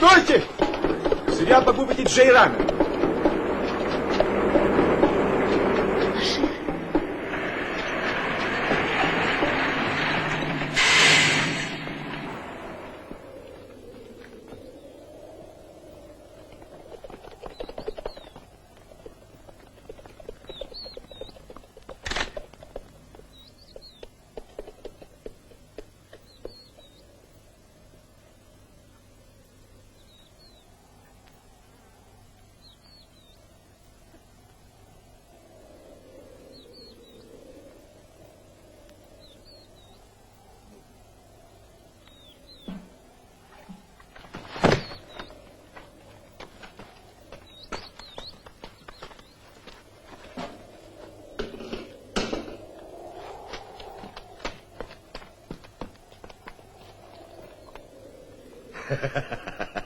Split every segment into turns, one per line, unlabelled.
Стойте! Сериал могу быть и Джейрана.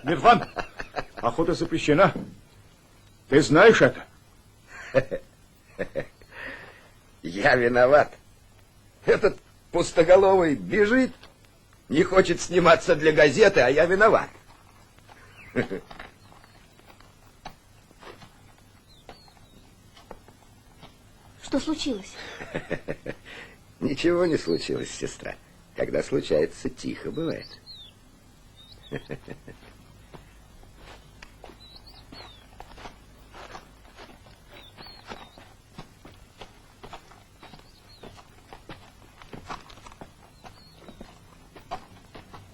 Мирван, охота запрещена. Ты знаешь это?
Я виноват. Этот пустоголовый бежит, не хочет сниматься для газеты, а я виноват.
Что случилось?
Ничего не случилось, сестра. Когда случается, тихо бывает.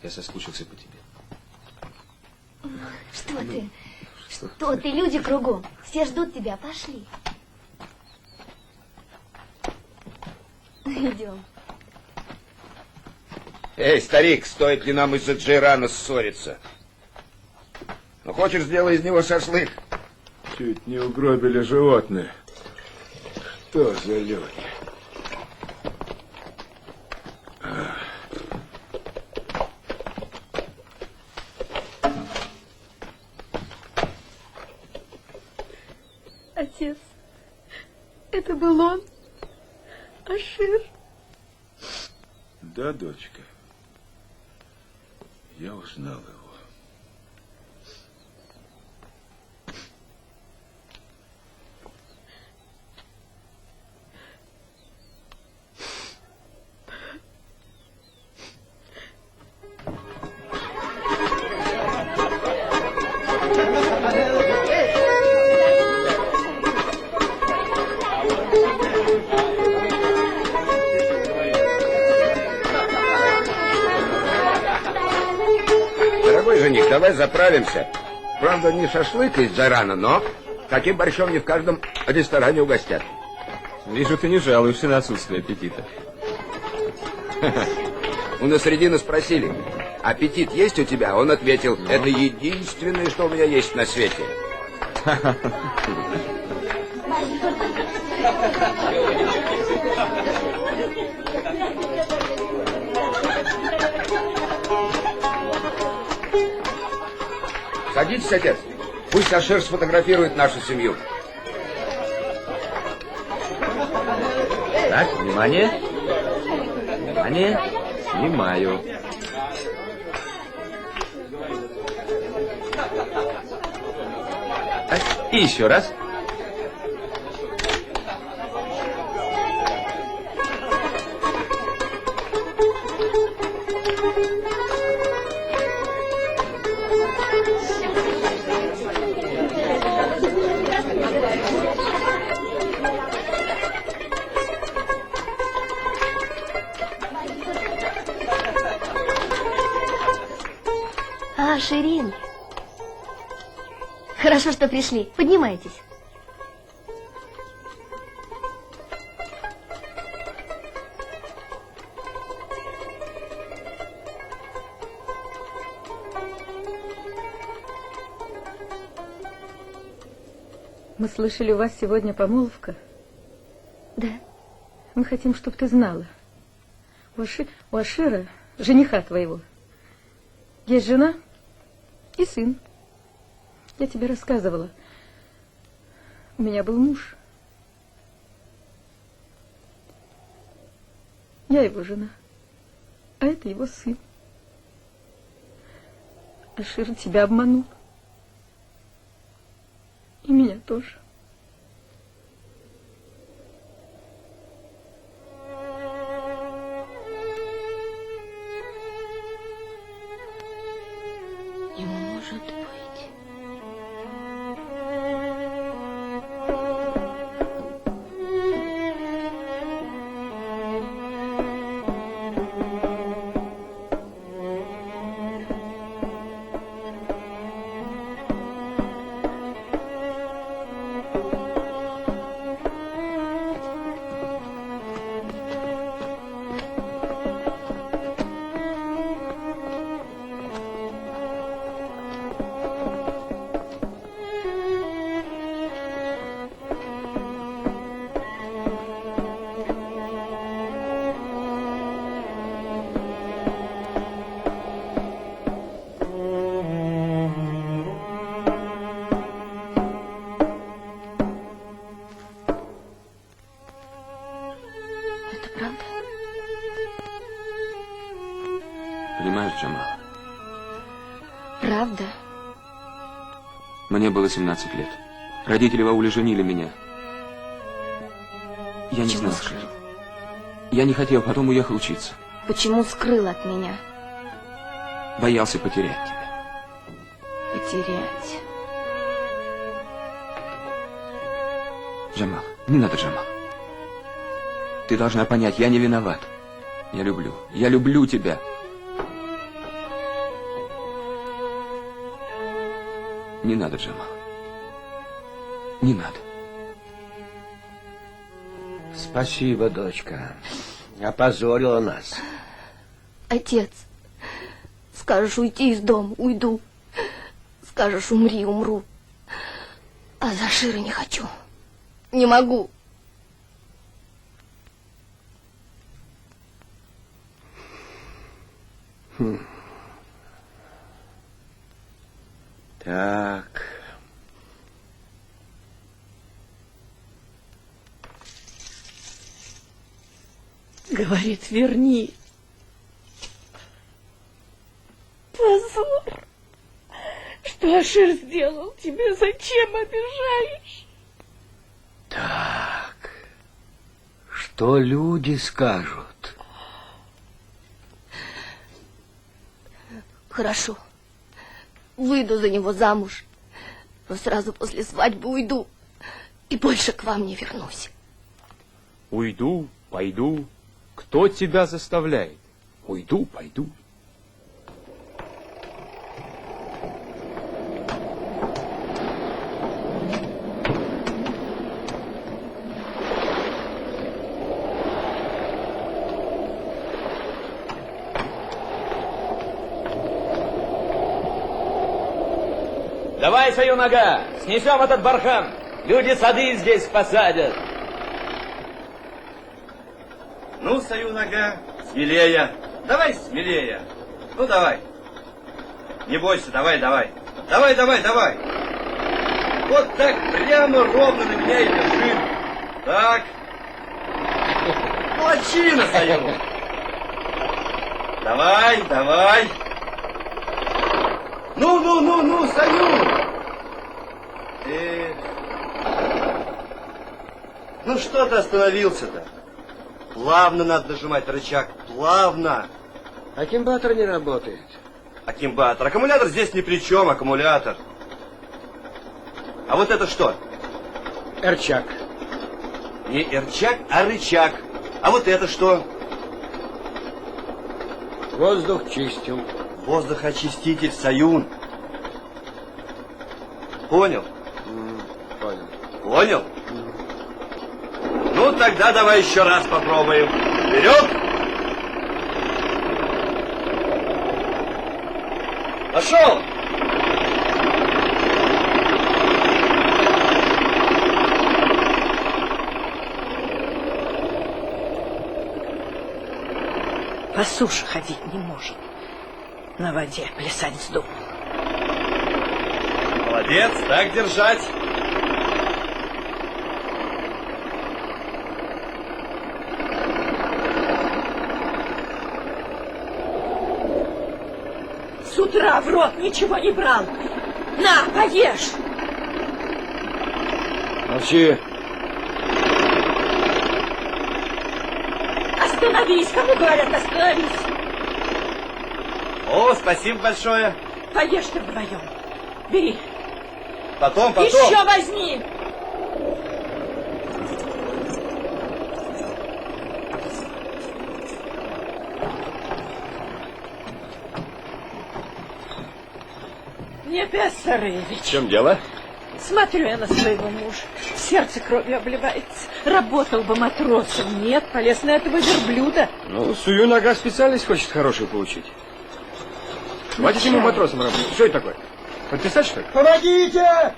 Я соскучился по тебе.
Что ты? Что ты? Люди кругом. Все ждут тебя. Пошли. Идем.
Эй, старик, стоит ли нам из-за Джейрана ссориться? Ну, хочешь, сделай из него шашлык?
Чуть не угробили животное.
Что за люди?
Отец, это был он, Ашир.
Да, дочка. Я узнал его.
Дорогой жених, давай заправимся. Правда, не шашлык из-за рана, но таким борщом не в каждом ресторане угостят.
Вижу, ты не жалуешься на отсутствие аппетита.
У Насреддина спросили, аппетит есть у тебя? Он ответил, это единственное, что у меня есть на свете. Садитесь, отец. Пусть Ашир сфотографирует нашу семью.
Так, внимание. Внимание. Снимаю. Так, и еще раз.
А, Ширин. Хорошо, что пришли. Поднимайтесь.
Мы слышали, у вас сегодня помолвка.
Да.
Мы хотим, чтобы ты знала. У Ашира, жениха твоего, есть жена и сын. Я тебе рассказывала. У меня был муж. Я его жена, а это его сын. Ашир тебя обманул. И меня тоже.
Не может быть. Это правда?
Понимаешь, Джамал,
Правда?
мне было 17 лет. Родители в ауле женили меня. Я не
Почему
знал,
скрыл?
что. Я не хотел, потом уехал учиться.
Почему скрыл от меня?
Боялся потерять тебя.
Потерять.
Джамал, не надо, Джамал. Ты должна понять, я не виноват. Я люблю тебя. Не надо, Джамал. Не надо.
Спасибо, дочка. Опозорила нас.
Отец, скажешь уйти из дома, уйду. Скажешь умри, умру. А за Шира не хочу. Не могу.
Так.
Говорит, верни. Позор. Что Ашир сделал тебе? Зачем обижаешь?
Так. Что люди скажут?
Хорошо. Выйду за него замуж. Но сразу после свадьбы уйду. И больше к вам не вернусь.
Уйду, пойду. Кто тебя заставляет? Уйду, пойду.
Давай, свою нога, снесем этот бархан. Люди сады здесь посадят.
Ну, Сою нога, смелее. Давай смелее. Ну, давай. Не бойся, давай, давай. Давай, давай, давай. Вот так прямо ровно на меня и держи. Так. Молодчина, Сою. Давай, давай. Ну, Сою. Ну, что ты остановился-то? Плавно надо нажимать рычаг, плавно.
Аккумулятор не работает.
Аккумулятор. Аккумулятор здесь ни при чем, аккумулятор. А вот это что?
Рычаг.
Не рычаг, а рычаг. А вот это что?
Воздух чистил.
Воздухоочиститель Саюн. Понял?
Понял.
Понял? Ну, тогда давай еще раз попробуем. Вперед! Пошел!
По суше ходить не может. На воде плясать вздумал.
Молодец, так держать.
С утра в рот ничего не брал. На, поешь.
Молчи.
Остановись, кому говорят, остановись.
О, спасибо большое.
Поешь-то вдвоем. Бери.
Потом.
Еще возьми. Небес Сарыевич.
В чем дело?
Смотрю я на своего мужа. Сердце кровью обливается. Работал бы матросом. Нет, полез на этого верблюда.
Ну, Сую нога специальность хочет хорошую получить. Хватит ему матросом работать. Что это такое? Подписать, что ли?
Помогите!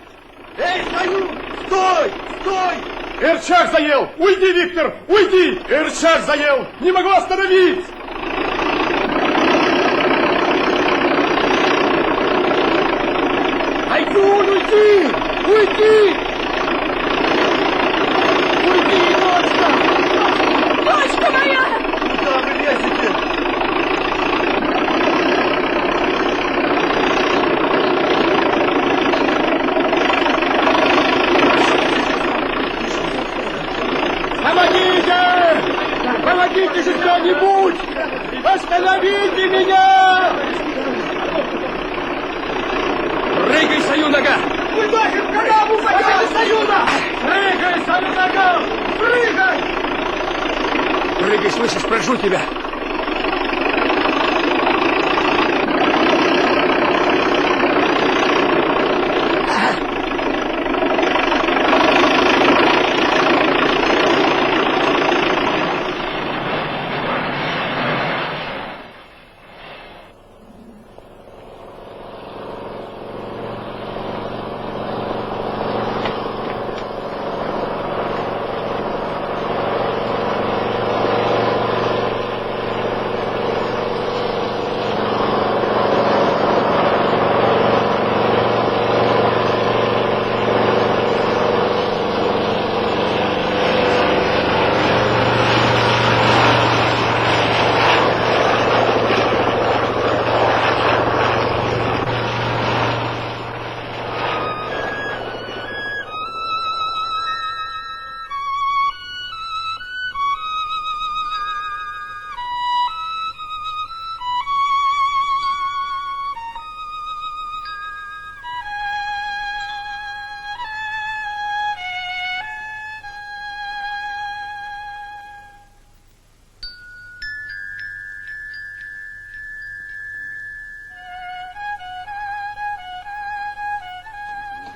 Эй, Саюн, стой! Стой!
Эрчак заел! Уйди, Виктор! Уйди! Эрчак заел! Не могу остановить!
Айдун, уйди! Уйди! Уйди, дочка!
Дочка моя!
Куда вы лезете?
Помогите! Помогите же кто-нибудь! Остановите меня!
Прыгай, Сою нога!
Вы нахер канаву хотите, Саюна! Прыгай, Саю нога! Прыгай!
Прыгай, слышишь, прошу тебя!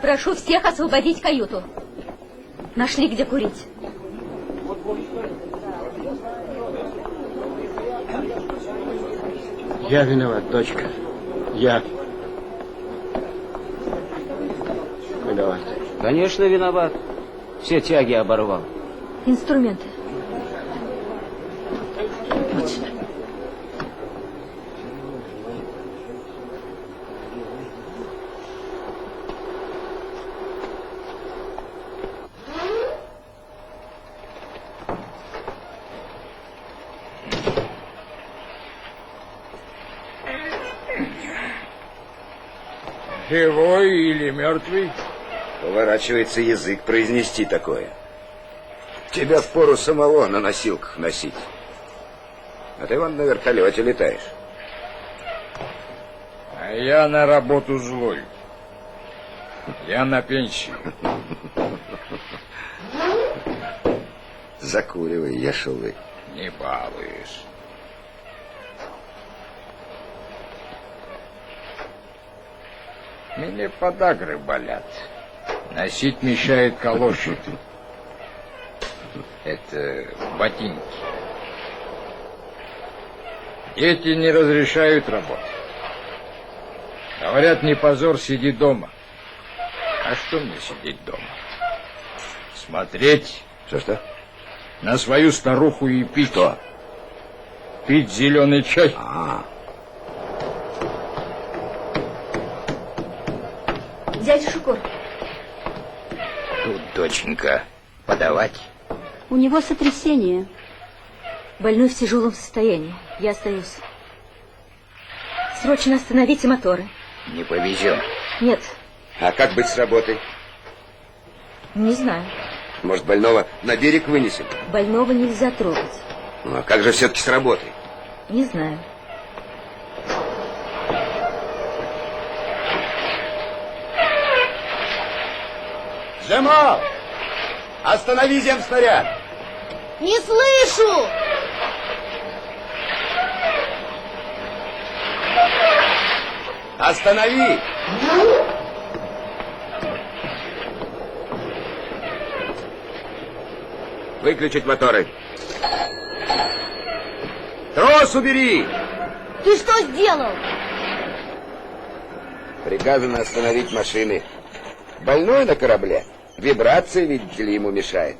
Прошу всех освободить каюту. Нашли, где курить.
Я виноват, дочка. Я виноват.
Конечно, виноват. Все тяги оборвал.
Инструменты. Вот сюда.
Живой или мертвый?
Поворачивается язык произнести такое. Тебя впору самого на носилках носить. А ты вон на вертолете летаешь.
А я на работу злой. Я на пенсию.
Закуривай, яшулы.
Не балуешь. Мне подагры болят. Носить мешает калоши. Это ботинки. Дети не разрешают работать. Говорят, не позор, сиди дома. А что мне сидеть дома? Смотреть
Что?
на свою старуху и пить.
Что?
Пить зеленый чай.
Дядя Шукур.
Тут, доченька, подавать.
У него сотрясение.
Больной в тяжелом состоянии. Я остаюсь. Срочно остановите моторы.
Не повезем.
Нет,
А как быть с работой?
не знаю.
Может, больного на берег вынесем?
Больного нельзя трогать.
Ну, а как же все-таки с работой?
Не знаю.
Джемал! Останови земснаряд!
Не слышу!
Останови! Выключить моторы. Трос убери!
Ты что сделал?
Приказано остановить машины. Больной на корабле. Вибрация, видите ли, ему мешает.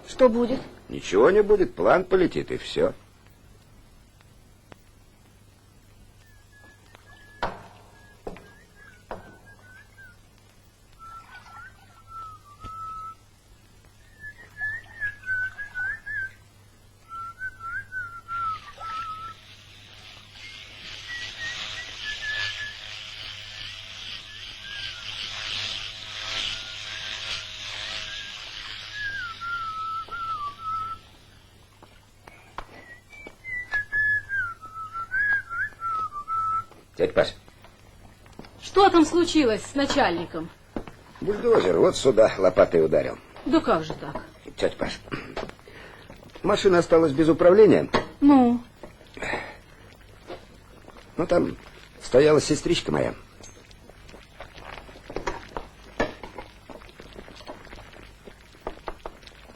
Что будет?
Ничего не будет, план полетит, и все. Дядь Паш.
Что там случилось с начальником?
Бульдозер вот сюда лопатой ударил.
Да как же так?
Тетя Паш, машина осталась без управления.
Ну?
Ну, там стояла сестричка моя.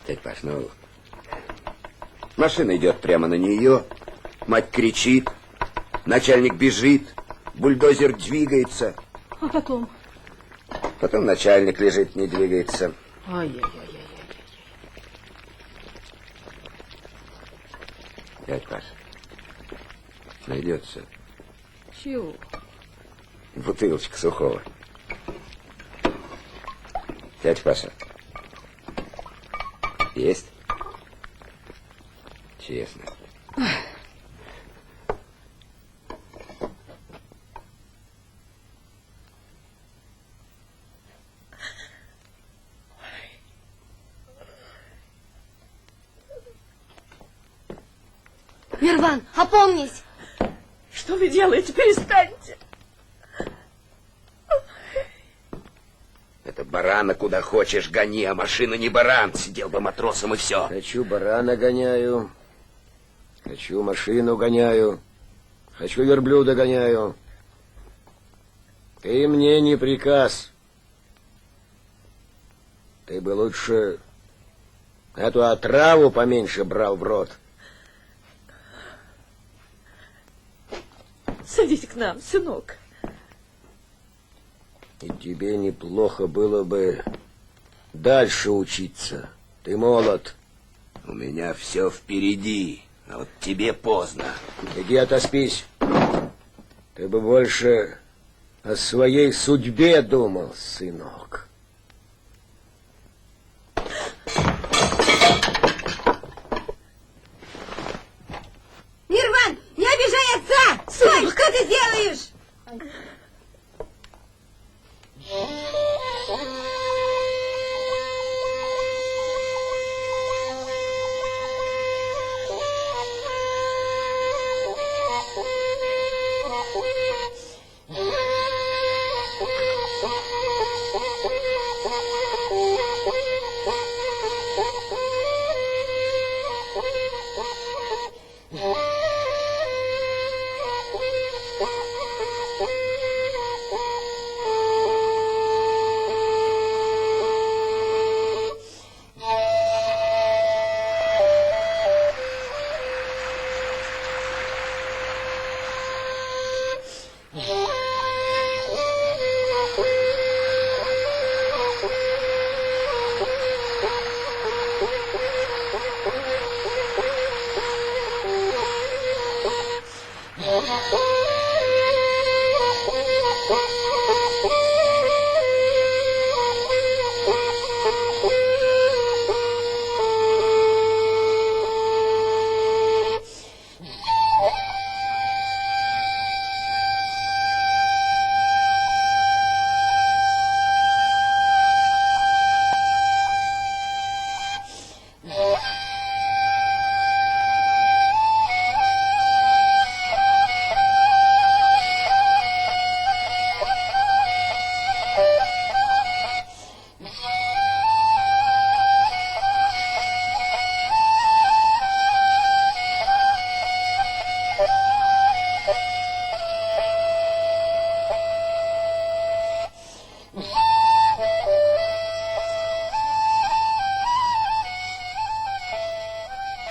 Дядь Паш, ну... Машина идет прямо на нее. Мать кричит. Начальник бежит. Бульдозер двигается.
А потом?
Потом начальник лежит, не двигается.
Ай-яй-яй-яй.
Дядь Паш, найдется
Чего?
бутылочка сухого. Дядь Паша, есть? Честно.
Мирван, опомнись!
Что вы делаете? Перестаньте!
Это барана куда хочешь гони, а машина не баран. Сидел бы матросом и все.
Хочу барана гоняю. Хочу машину гоняю. Хочу верблюда гоняю. Ты мне не приказ. Ты бы лучше эту отраву поменьше брал в рот.
Садись к нам, сынок.
И тебе неплохо было бы дальше учиться. Ты молод.
У меня все впереди, а вот тебе поздно.
Иди отоспись. Ты бы больше о своей судьбе думал, сынок.
Нирван, не обижай отца! Стой, что ты делаешь?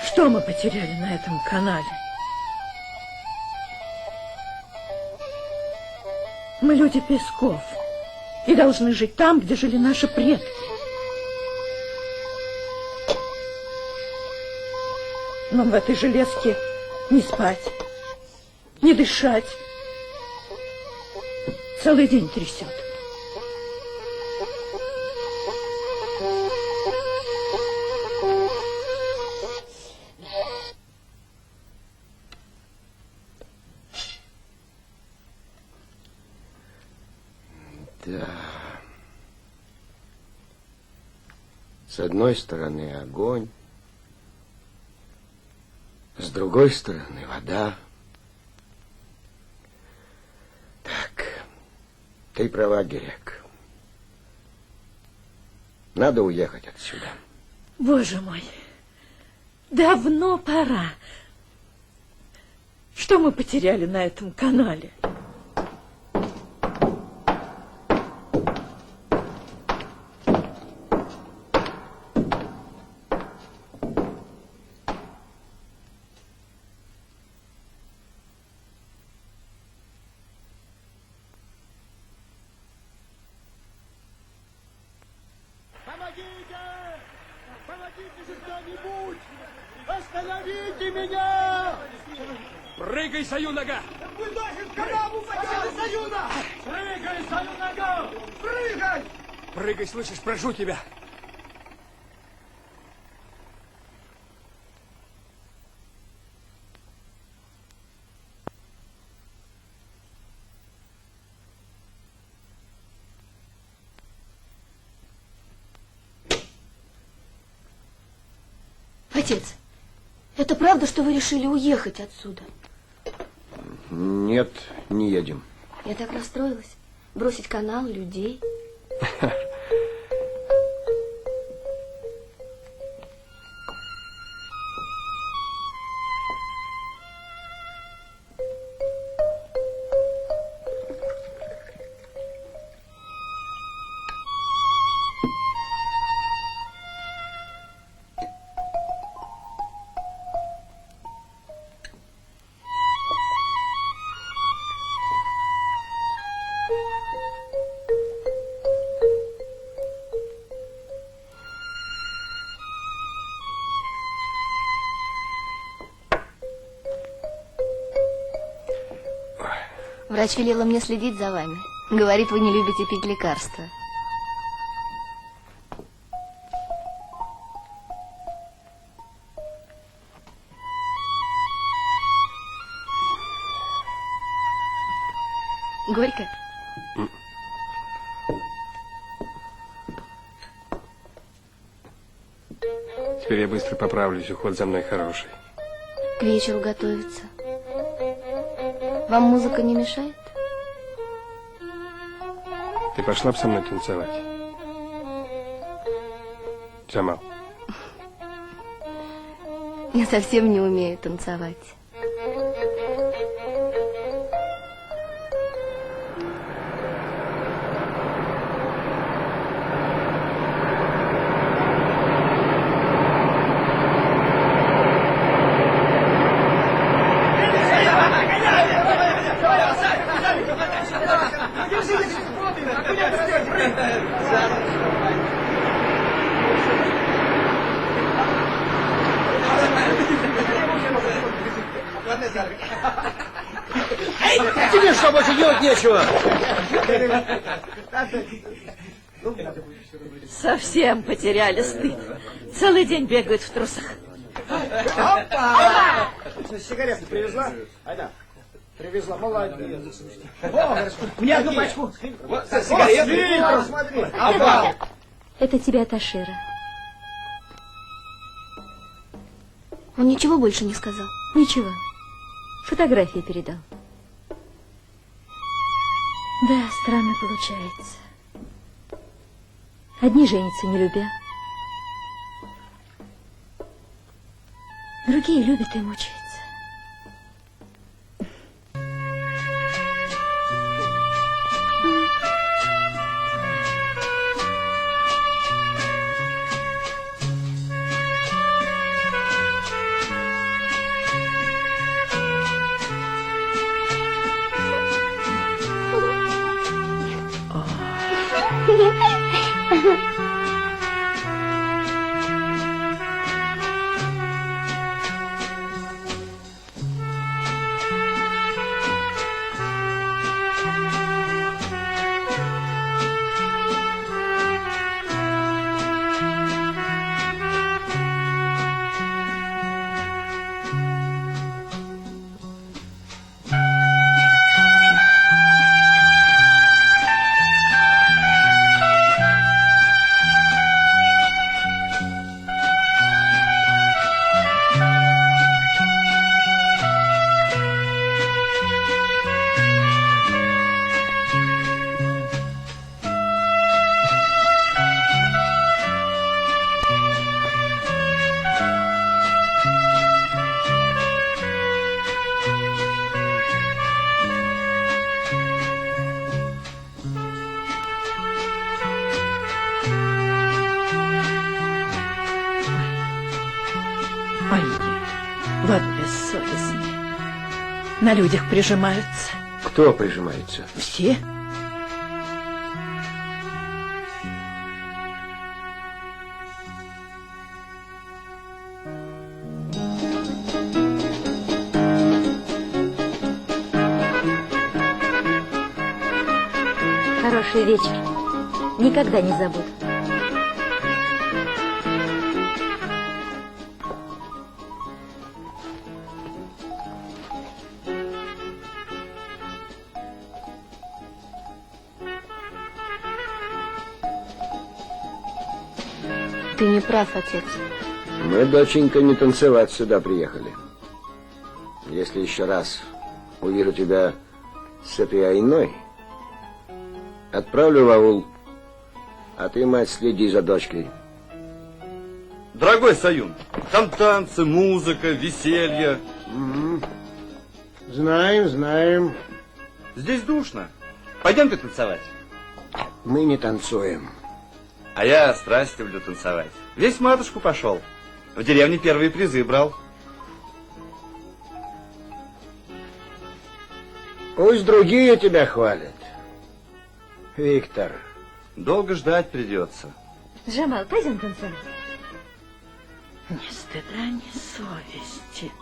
Что мы потеряли на этом канале? Мы люди песков и должны жить там, где жили наши предки. Нам в этой железке не спать, не дышать. Целый день трясет.
Да. С одной стороны огонь, с другой стороны вода. Так, ты права, Герек. Надо уехать отсюда.
Боже мой, давно пора. Что мы потеряли на этом канале?
Помогите! Помогите же кто-нибудь! Остановите меня!
Прыгай, Саюнага!
Вы должен канаву потеряли, Саюна! Прыгай, Саюнага! Прыгай!
Прыгай, слышишь, прошу тебя!
Отец, это правда, что вы решили уехать отсюда?
Нет, не едем.
Я так расстроилась. Бросить канал, людей. Врач велела мне следить за вами. Говорит, вы не любите пить лекарства. Горько?
Теперь я быстро поправлюсь, уход за мной хороший.
К вечеру готовится. Вам музыка не мешает?
Ты пошла бы со мной танцевать? Джамал.
Я совсем не умею танцевать.
Тебе что, больше делать нечего?
Совсем потеряли стыд. Целый день бегают в трусах.
Опа! Сигареты привезла? Айда. Привезла, молодец. Мне одну пачку. Сигареты. Смотри. Опа!
Это тебе от Ашира.
Он ничего больше не сказал?
Ничего. Фотографии передал. Да, странно получается. Одни женятся, не любя. Другие любят и мучаются.
Вот бессовестные. На людях прижимаются.
Кто прижимается?
Все.
Хороший вечер. Никогда не забуду.
Ты не прав, отец.
Мы, доченька, не танцевать сюда приехали. Если еще раз увижу тебя с этой Айной, отправлю в аул, а ты, мать, следи за дочкой.
Дорогой Саюн, там танцы, музыка, веселье.
Знаем, знаем.
Здесь душно. Пойдемте танцевать.
Мы не танцуем.
А я страсть люблю танцевать. Весь матушку пошел. В деревне первые призы брал.
Пусть другие тебя хвалят. Виктор.
Долго ждать придется.
Джамал, пойдем танцевать.
Ни стыда, ни совести.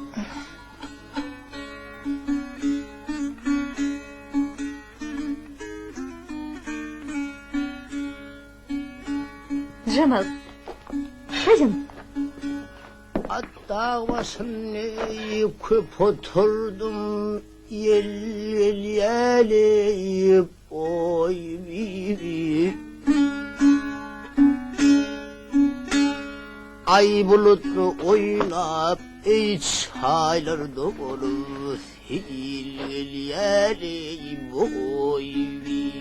Джамал, пойдем.
Hatta başını yıkıp oturdum yeleyip oy bibi. Ay bulutlu oynap iç haylar dolu yeleyip oy bibi.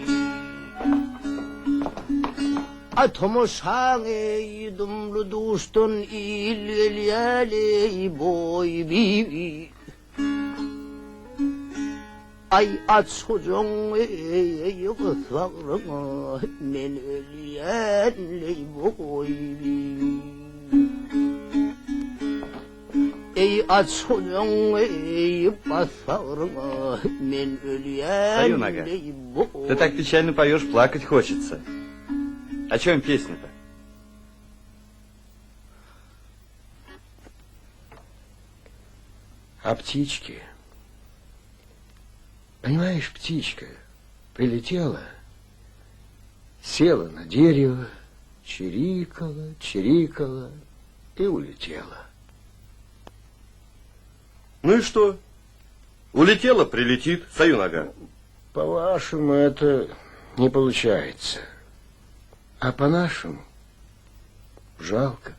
Atomu şanı dumlu duştun ilyeli boy bibi. Ay aç hocam yıkıtlarıma men ölyeli boy bibi. Ey aç hocam yıkıtlarıma men ölyeli boy bibi.
Ты так печально поешь, плакать хочется. О чем песня-то?
О птичке. Понимаешь, птичка прилетела, села на дерево, чирикала, чирикала и улетела.
Ну и что? Улетела, прилетит, Саюнага.
По-вашему, это не получается. А по-нашему жалко.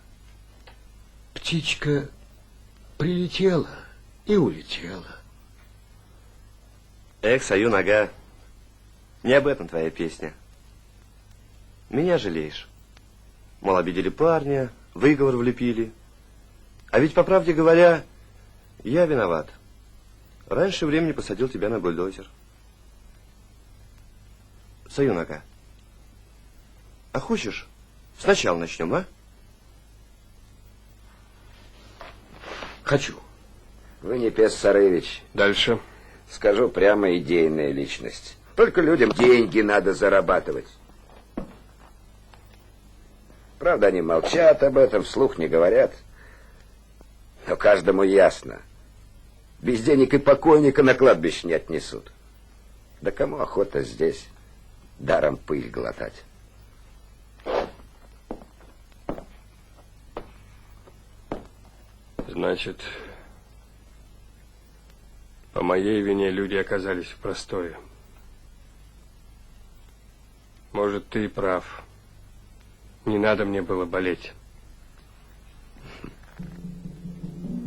Птичка прилетела и улетела.
Эх, Саюнага, не об этом твоя песня. Меня жалеешь. Мол, обидели парня, выговор влепили. А ведь, по правде говоря, я виноват. Раньше времени посадил тебя на бульдозер. Саюнага, а хочешь, сначала начнем, а?
Хочу.
Вы не Пес Саревич.
Дальше.
Скажу прямо, идейная личность. Только людям деньги надо зарабатывать. Правда, они молчат об этом, вслух не говорят. Но каждому ясно. Без денег и покойника на кладбище не отнесут. Да кому охота здесь даром пыль глотать?
Значит, по моей вине люди оказались в простое. Может, ты и прав. Не надо мне было болеть.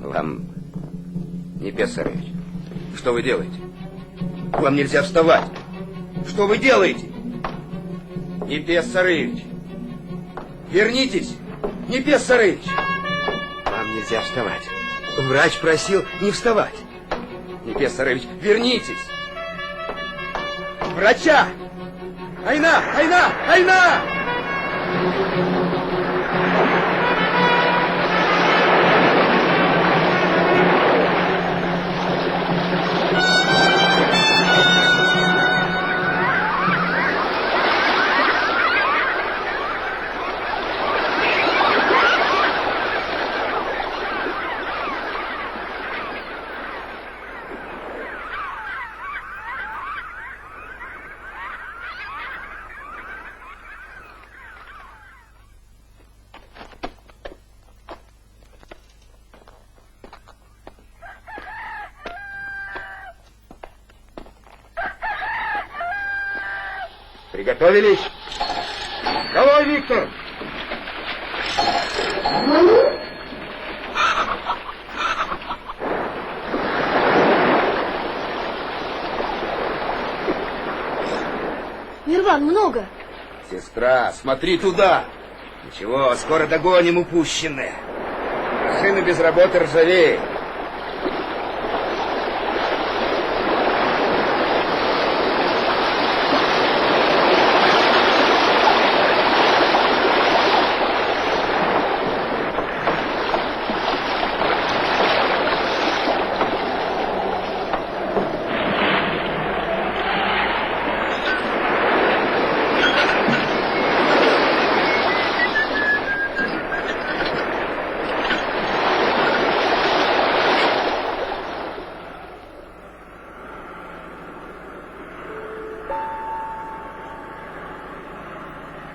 Вам не Пес Саревич. Что вы делаете? Вам нельзя вставать. Что вы делаете? Не Пес Саревич. Вернитесь. Не Пес Саревич. Вам нельзя вставать. Врач просил не вставать. Не Пес Саревич, вернитесь. Врача! Айна! Айна! Айна! Приготовились? Давай, Виктор!
Мирван, много.
Сестра, смотри туда. Ничего, скоро догоним упущенное. Машина без работы ржавеет.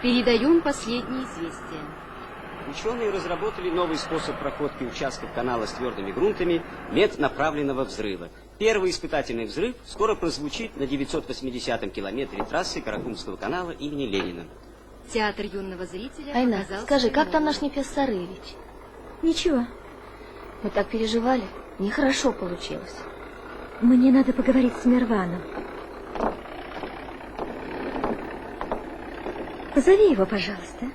Передаем последние известия.
Ученые разработали новый способ проходки участков канала с твердыми грунтами направленного взрыва. Первый испытательный взрыв скоро прозвучит на 980-м километре трассы Каракумского канала имени Ленина.
Театр юного зрителя.
Айна, скажи, как там наш Нефес Сарыевич?
Ничего.
Мы так переживали. Нехорошо получилось.
Мне надо поговорить с Мирваном. Позови его, пожалуйста.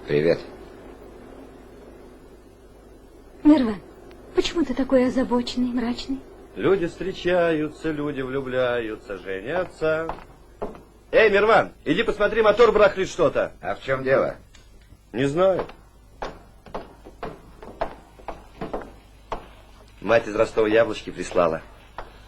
Привет.
Мирван, почему ты такой озабоченный, мрачный?
Люди встречаются, люди влюбляются, женятся. Эй, Мирван, иди посмотри, мотор барахлит что-то.
А в чем дело?
Не знаю. Мать из Ростова яблочки прислала.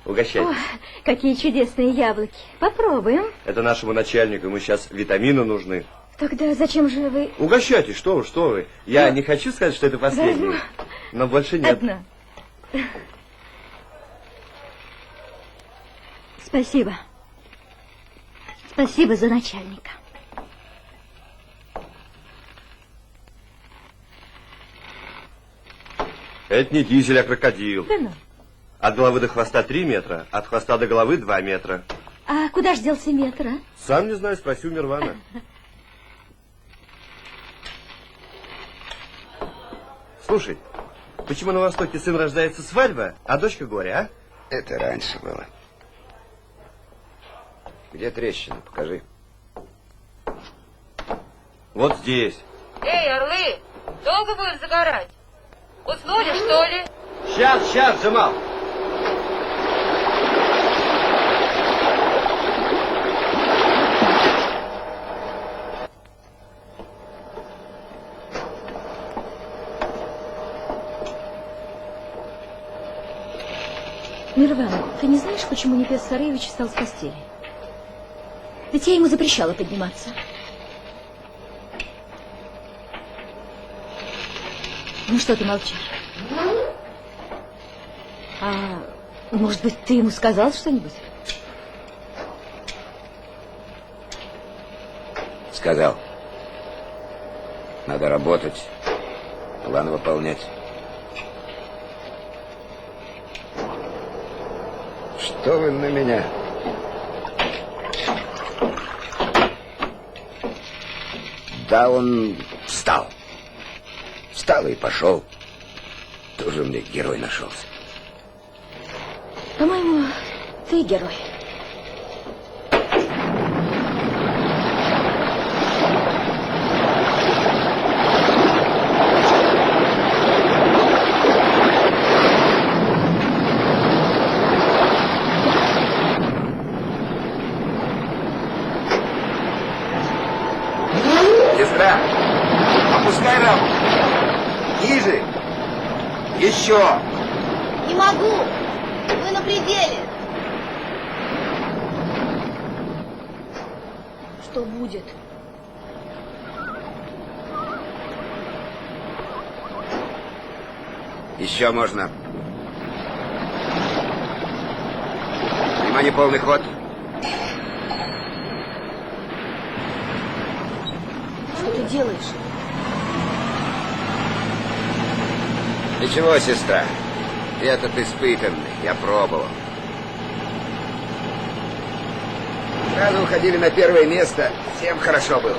Угощайтесь.
О, какие чудесные яблоки. Попробуем.
Это нашему начальнику, ему сейчас витамины нужны.
Тогда зачем же вы...
Угощайтесь, что вы, что вы. Я не хочу сказать, что это последнее,
Возьму.
но больше нет.
Одна. Спасибо. Спасибо за начальника.
Это не дизель, а крокодил.
Да ну.
От головы до хвоста 3 метра, от хвоста до головы 2 метра.
А куда ж делся метр, а?
Сам не знаю, спроси у Мирвана. Слушай, почему на Востоке сын рождается свадьба, а дочка горе, а?
Это раньше было. Где трещина? Покажи.
Вот здесь.
Эй, орлы, долго будем загорать? Уснули, что ли?
Сейчас, Джамал.
Мирван, ты не знаешь, почему Нефес Сарыевич встал с постели? Ведь я ему запрещала подниматься. Ну что ты молчишь? А может быть, ты ему сказал что-нибудь?
Сказал. Надо работать, план выполнять. Что вы на меня? Да, он встал. Встал и пошел. Тоже мне герой нашелся.
По-моему, ты герой.
Сестра, опускай раму. Ниже. Еще.
Не могу. Вы на пределе. Что будет?
Еще можно. Внимание, полный ход.
Что ты делаешь?
Ничего, сестра. Этот испытанный, я пробовал. Сразу уходили на первое место, всем хорошо было.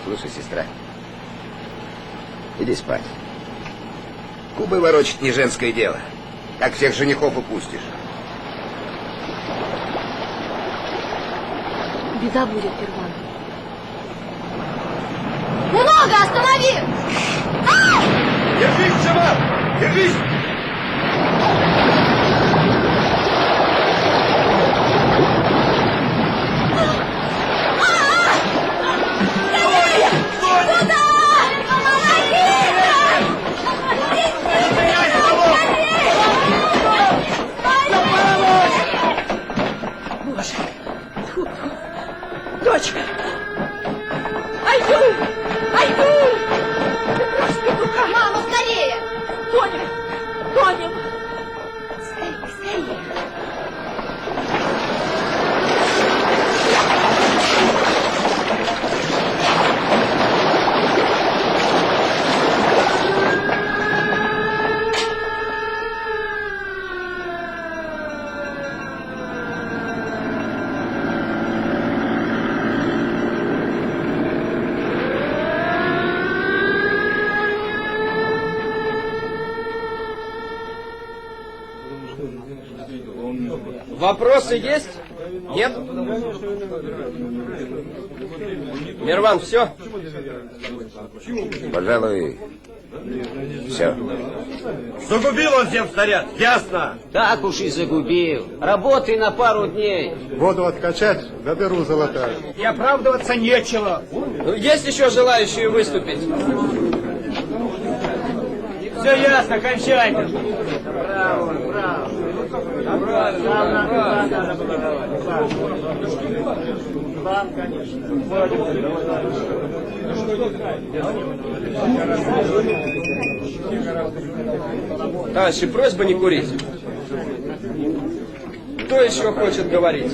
Слушай, сестра, иди спать. Губы ворочать не женское дело. Как всех женихов упустишь.
Беда будет, Перван. Много, останови!
Держись, Джамал! Держись!
Вопросы есть? Нет? Мирван, все?
Пожалуй, все.
Загубил он земстарят, ясно?
Так уж и загубил. Работай на пару дней.
Воду откачать, да дыру золотая.
И оправдываться нечего. Ну, есть еще желающие выступить?
Все ясно, кончайте. Браво, браво. Вам, конечно.
Товарищи, просьба не курить. Кто еще хочет говорить?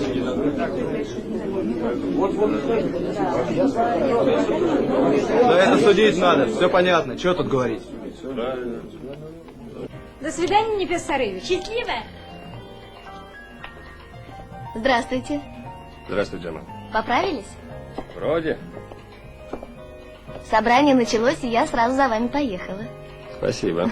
Да это судить надо, все понятно. Что тут говорить?
До свидания, Нефес Сарыевич.
Счастливо! Здравствуйте.
Здравствуй, Джема.
Поправились?
Вроде.
Собрание началось, и я сразу за вами поехала.
Спасибо.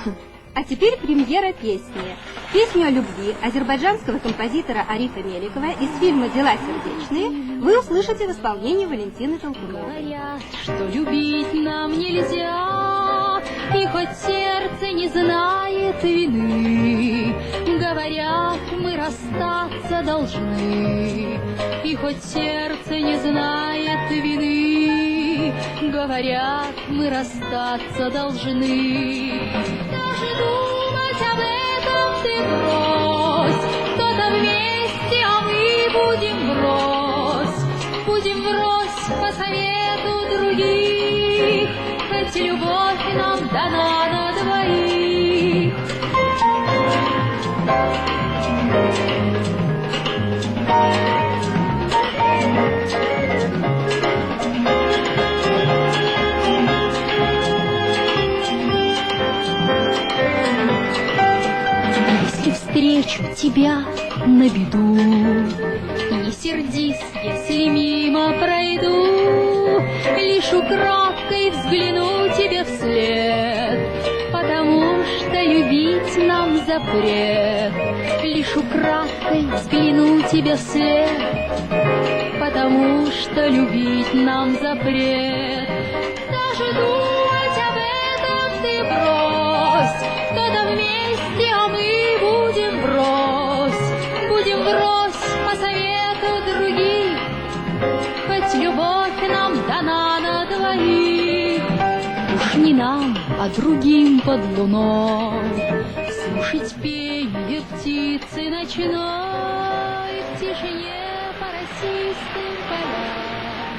А теперь премьера песни. Песню о любви азербайджанского композитора Арифа Меликова из фильма «Дела сердечные» вы услышите в исполнении Валентины Толкуновой.
Говорят, что любить нам нельзя, и хоть сердце не знает вины, говорят, мы расстаться должны, и хоть сердце не знает вины, говорят, мы расстаться должны. Даже думать об этом ты брось, кто-то вместе, а мы будем врозь по совету других, хоть любовь нам дана на двоих. Если встречу тебя на беду, не сердись, если мимо пройду, лишь украдкой взгляну тебе вслед, потому что любить нам запрет. Лишь украдкой взгляну тебе вслед, потому что любить нам запрет. Даже думать об этом ты брось, кто-то вместе, а мы будем врозь по совету других, хоть любовь нам дана на двоих. Уж не нам, а другим под луной слушать пение птицы ночной в тишине по росистым полям.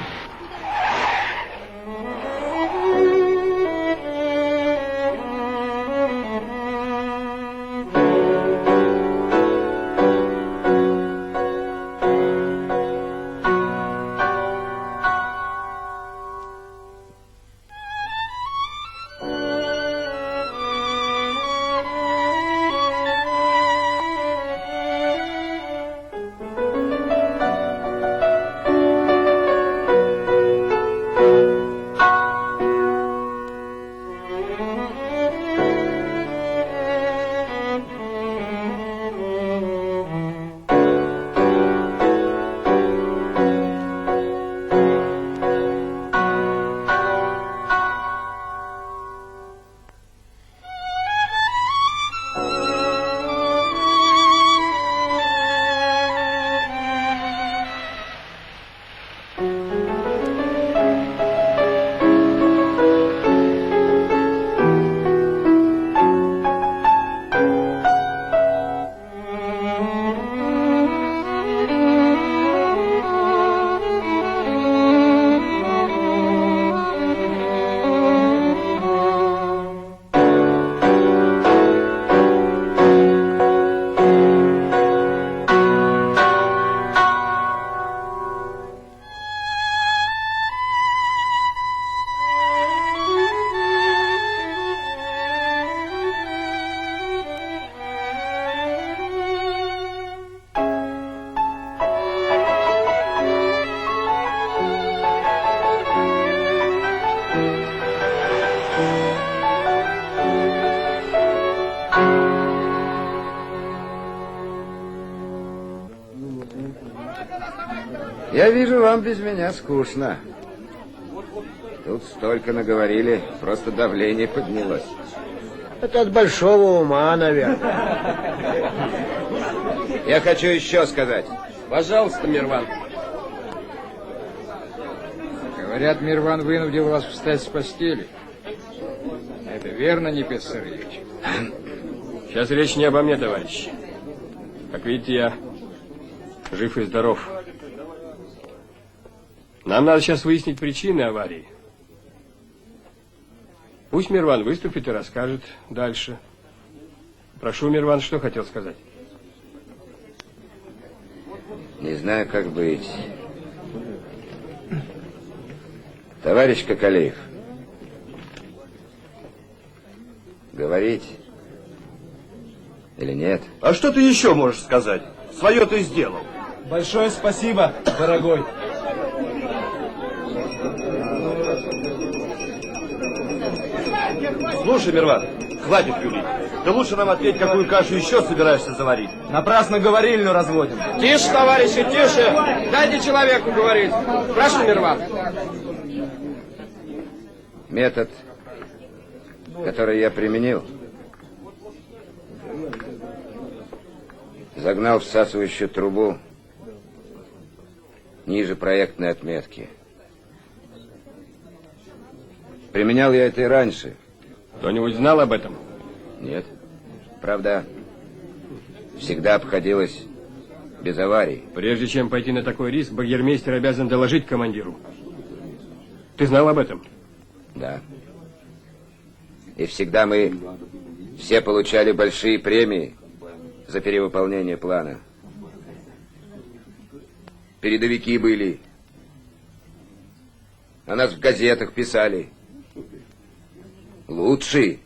Я вижу, вам без меня скучно. Тут столько наговорили, просто давление поднялось.
Это от большого ума, наверное.
Я хочу еще сказать.
Пожалуйста, Мирван.
Говорят, Мирван вынудил вас встать с постели. Это верно, Непес Сарыевич?
Сейчас речь не обо мне, товарищ. Как видите, я жив и здоров. Нам надо сейчас выяснить причины аварии. Пусть Мирван выступит и расскажет дальше. Прошу, Мирван, что хотел сказать?
Не знаю, как быть. Товарищ Кокалеев, говорить или нет?
А что ты еще можешь сказать? Свое ты сделал.
Большое спасибо, дорогой.
Слушай, Мирван, хватит юлить. Ты лучше нам ответь, какую кашу еще собираешься заварить.
Напрасно говорильню разводим.
Тише, товарищи, тише! Дайте человеку говорить. Прошу, Мирван.
Метод, который я применил, загнал всасывающую трубу ниже проектной отметки. Применял я это и раньше.
Кто-нибудь знал об этом?
Нет. Правда, всегда обходилось без аварий.
Прежде чем пойти на такой риск, багермейстер обязан доложить командиру. Ты знал об этом?
Да. И всегда мы все получали большие премии за перевыполнение плана. Передовики были. О нас в газетах писали. Лучший.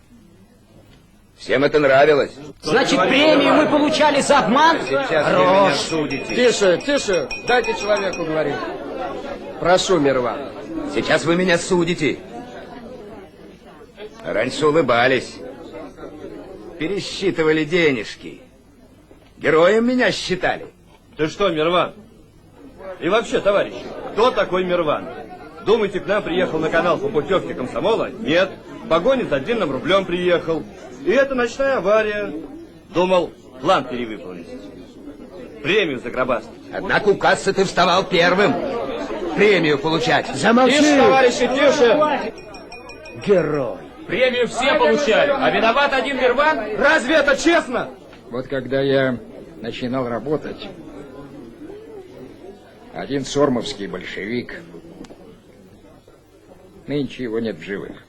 Всем это нравилось.
Значит, премию мы получали за обман?
Сейчас вы меня судите.
Тише, тише. Дайте человеку говорить. Прошу, Мирван.
Сейчас вы меня судите. Раньше улыбались. Пересчитывали денежки. Героем меня считали.
Ты что, Мирван? И вообще, товарищ, кто такой Мирван? Думаете, к нам приехал на канал по путевке комсомола? Нет. В погоне за длинным рублем приехал. И это ночная авария. Думал, план перевыполнить. Премию загробастать.
Однако у кассы ты вставал первым. Премию получать.
Замолчи!
Тише, товарищи, тише!
Герой.
Премию все получали, а виноват один Мирван?
Разве это честно?
Вот когда я начинал работать, один сормовский большевик, нынче его нет в живых,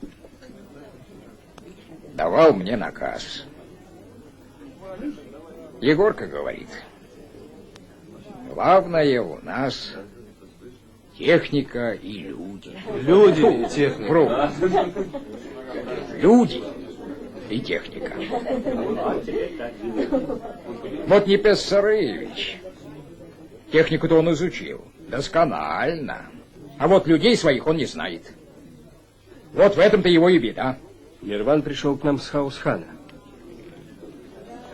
давал мне наказ. Егорка говорит, главное у нас техника и люди.
Люди и техника.
Вру. Люди и техника. Вот Непес Сарыевич, технику-то он изучил досконально, а вот людей своих он не знает. Вот в этом-то его и беда.
Мирван пришел к нам с Хаусхана.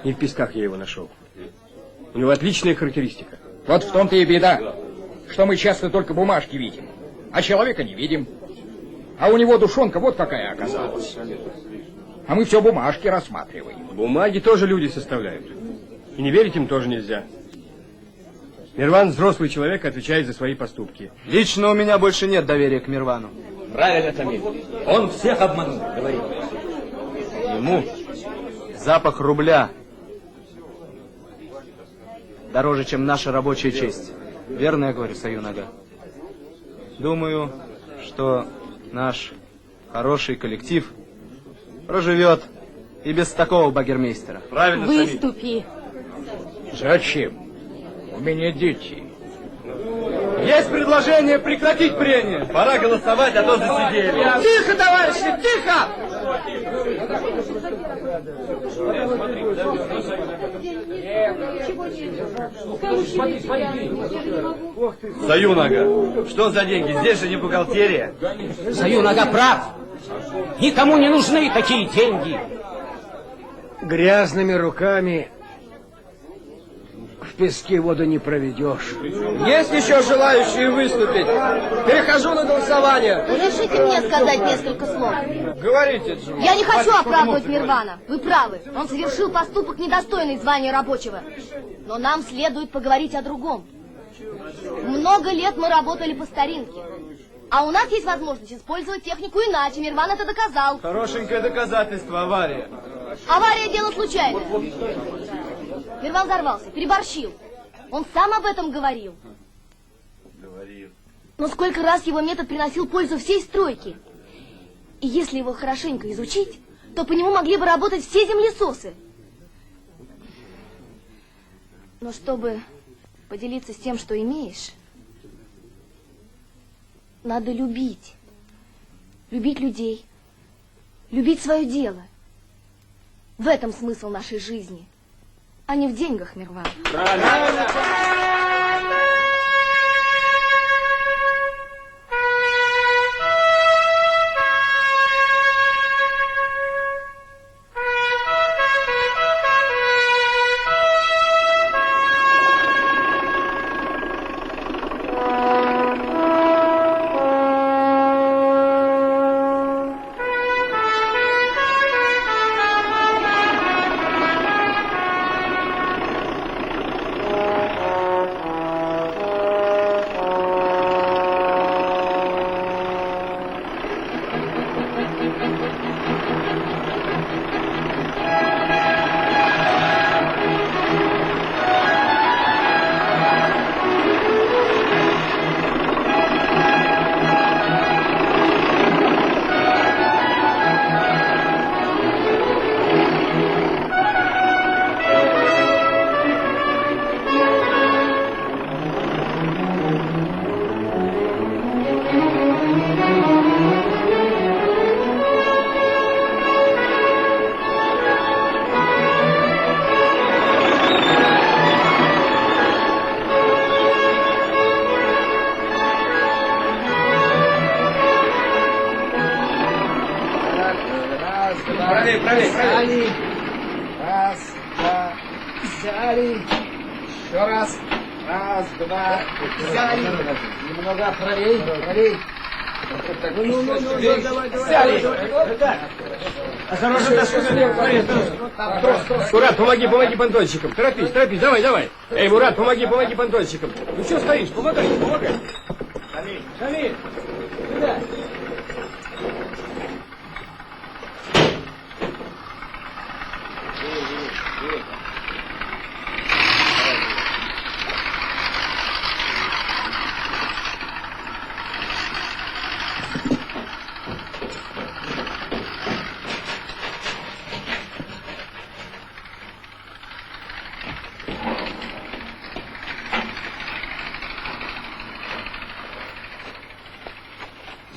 Не в песках я его нашел. У него отличная характеристика.
Вот в том-то и беда, что мы часто только бумажки видим, а человека не видим. А у него душонка вот какая оказалась. А мы все бумажки рассматриваем.
Бумаги тоже люди составляют. И не верить им тоже нельзя. Мирван взрослый человек, отвечает за свои поступки.
Лично у меня больше нет доверия к Мирвану.
Правильно, Тамиль. Он всех обманул, говорит.
Ему запах рубля дороже, чем наша рабочая честь. Верно я говорю, Саюнага? Думаю, что наш хороший коллектив проживет и без такого багермейстера.
Правильно, Самиль.
Выступи.
Зачем? У меня дети.
Есть предложение прекратить прение.
Пора голосовать, а то засидели.
Тихо, товарищи, тихо!
Саюнага, что за деньги? Здесь же не бухгалтерия.
Саюнага прав. Никому не нужны такие деньги.
Грязными руками
В песке воду не проведешь.
Есть еще желающие выступить? Перехожу на голосование.
Разрешите мне сказать несколько слов.
Говорите, Джим.
Я не хочу оправдывать Мирвана. Вы правы. Он совершил поступок, недостойный звания рабочего. Но нам следует поговорить о другом. Много лет мы работали по старинке. А у нас есть возможность использовать технику иначе. Мирван это доказал.
Хорошенькое доказательство, авария.
Авария – дело случайное. Мирван взорвался, переборщил. Он сам об этом говорил.
Говорил.
Но сколько раз его метод приносил пользу всей стройке. И если его хорошенько изучить, то по нему могли бы работать все землесосы. Но чтобы поделиться с тем, что имеешь, надо любить. Любить людей. Любить свое дело. В этом смысл нашей жизни, а не в деньгах, Мирван.
Правильно.
Взяли. Раз, два. Взяли. Еще раз. Раз, два. Взяли. Немного правей. Правей. Ну, давай. Взяли.
Осторожно, Мурат, помоги понтонщикам. Торопись, давай. Эй, Мурат, помоги понтонщикам. Ну что стоишь? Помогай. Шамиль, сюда.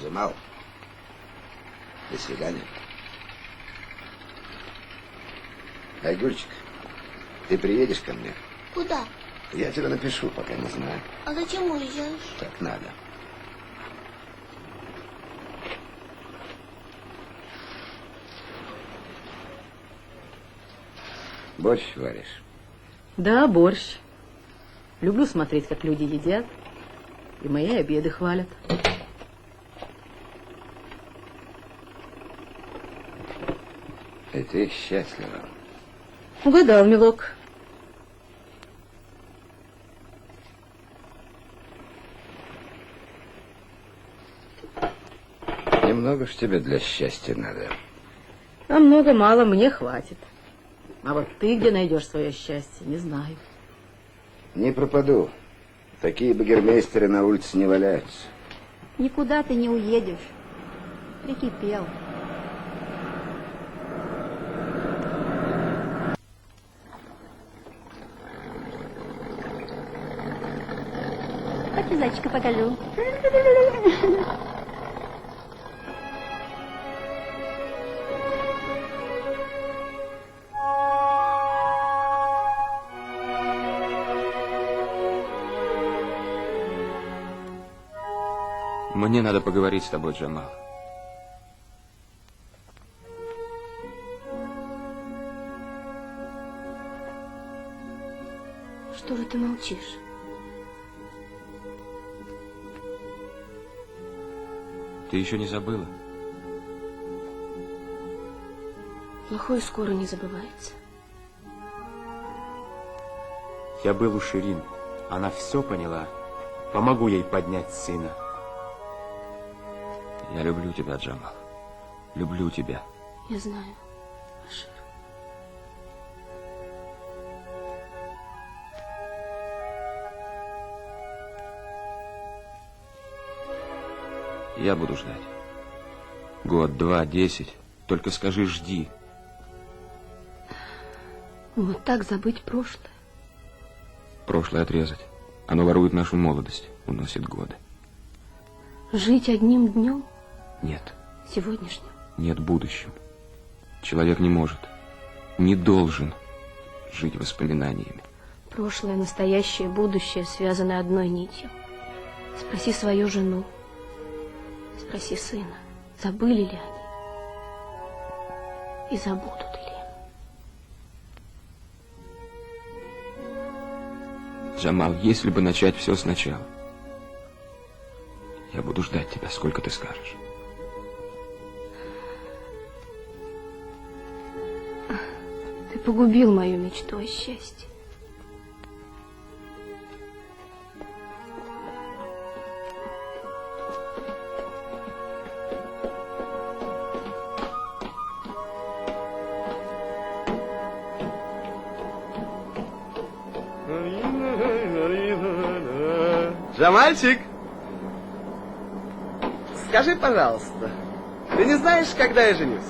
Джамал, до свидания. Айгульчик, ты приедешь ко мне?
Куда?
Я тебе напишу, пока не знаю.
А зачем уезжаешь?
Так надо. Борщ варишь?
Да, борщ. Люблю смотреть, как люди едят. И мои обеды хвалят.
И ты счастлива.
Угадал, милок.
Немного ж тебе для счастья надо.
А много-мало мне хватит. А вот ты где найдешь свое счастье, не знаю.
Не пропаду. Такие багермейстеры на улице не валяются.
Никуда ты не уедешь. Прикипел. Хочешь, зайчика покажу?
Мне надо поговорить с тобой, Джамал.
Что же ты молчишь?
Ты еще не забыла?
Плохое скоро не забывается.
Я был у Ширин. Она все поняла. Помогу ей поднять сына.
Я люблю тебя, Джамал. Люблю тебя.
Я знаю, Ашир.
Я буду ждать. Год, 2, 10. Только скажи, жди.
Вот так забыть прошлое.
Прошлое отрезать. Оно ворует нашу молодость, уносит годы.
Жить одним днем?
Нет.
Сегодняшним?
Нет будущим. Человек не может, не должен жить воспоминаниями.
Прошлое, настоящее, будущее связаны одной нитью. Спроси свою жену. Спроси сына, забыли ли они? И забудут ли?
Джамал, если бы начать все сначала, я буду ждать тебя, сколько ты скажешь.
Ты погубил мою мечту о счастье.
Джамальчик, скажи, пожалуйста, ты не знаешь, когда я женюсь?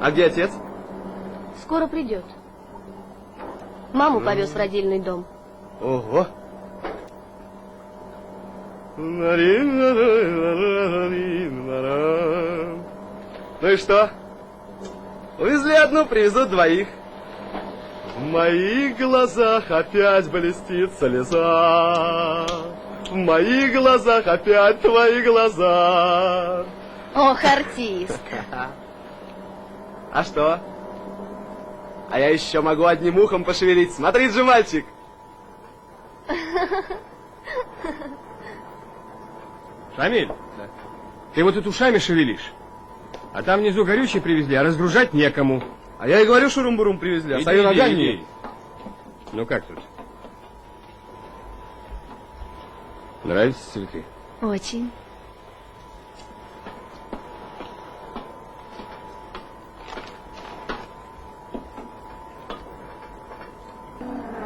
А где отец?
Скоро придет. Маму повез в родильный дом.
Ого! Ну и что? Увезли одну, привезут двоих. В моих глазах опять блестит слеза. В моих глазах опять твои глаза.
Ох, артист.
А что? А я еще могу одним ухом пошевелить. Смотри, же, мальчик.
Шамиль, ты вот тут ушами шевелишь. А там внизу горючее привезли, а разгружать некому.
А я и говорю, шурум-бурум привезли, а стою ногами.
Ну как тут? Нравятся цветы?
Очень.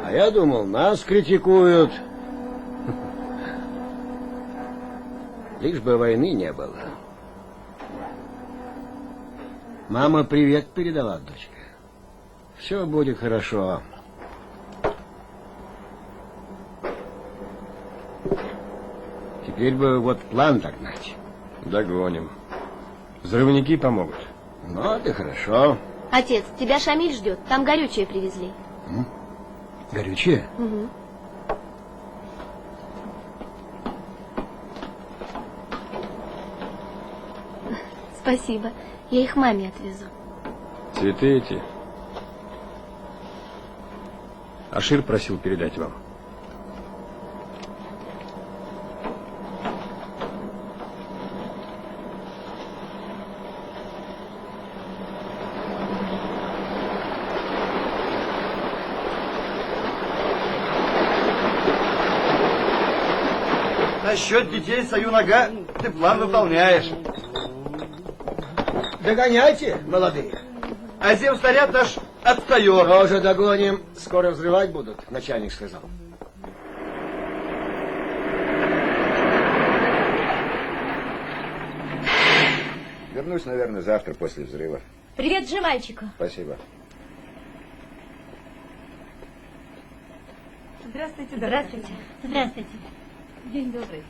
А я думал, нас критикуют. Лишь бы войны не было. Мама привет передала, дочка. Все будет хорошо. Теперь бы вот план догнать.
Догоним. Взрывники помогут.
Ну, это хорошо.
Отец, тебя Шамиль ждет. Там горючее привезли.
Горючее?
Угу. Спасибо. Я их маме отвезу.
Цветы эти. Ашир просил передать вам.
Насчет детей Саю-Нага ты план выполняешь.
Догоняйте, молодые.
А земстарят наш отстает.
Тоже догоним. Скоро взрывать будут, начальник сказал.
Вернусь, наверное, завтра после взрыва.
Привет же мальчику.
Спасибо.
Здравствуйте. Здравствуйте. Здравствуйте.
День добрый.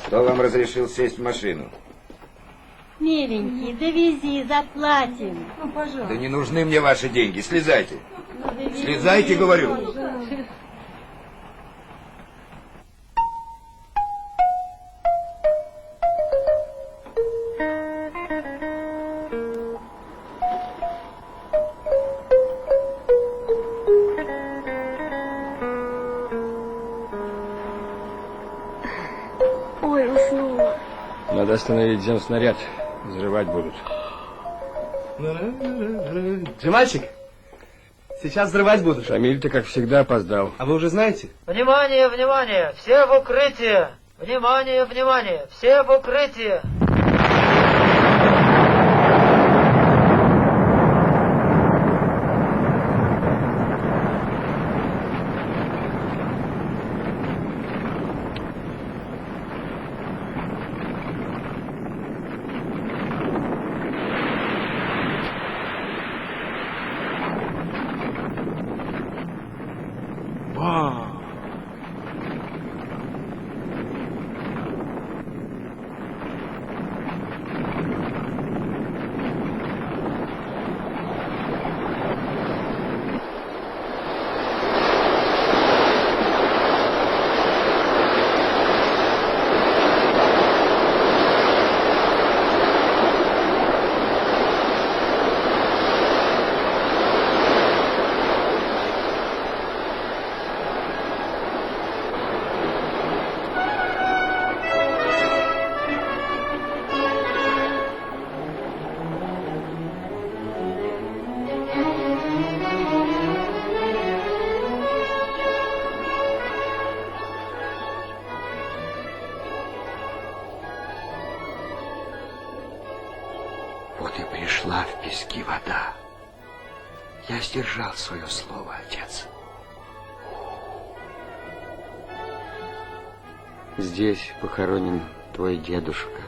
Кто вам разрешил сесть в машину?
Миленький, довези, заплатим.
Ну, пожалуйста.
Да не нужны мне ваши деньги. Слезайте. Слезайте, говорю.
Надо остановить земснаряд. Взрывать будут.
Джемальчик, сейчас взрывать будут.
Шамиль, ты, как всегда, опоздал.
А вы уже знаете?
Внимание, внимание! Все в укрытие! Внимание, внимание! Все в укрытие!
Вот и пришла в пески вода. Я сдержал свое слово, отец. Здесь похоронен твой дедушка.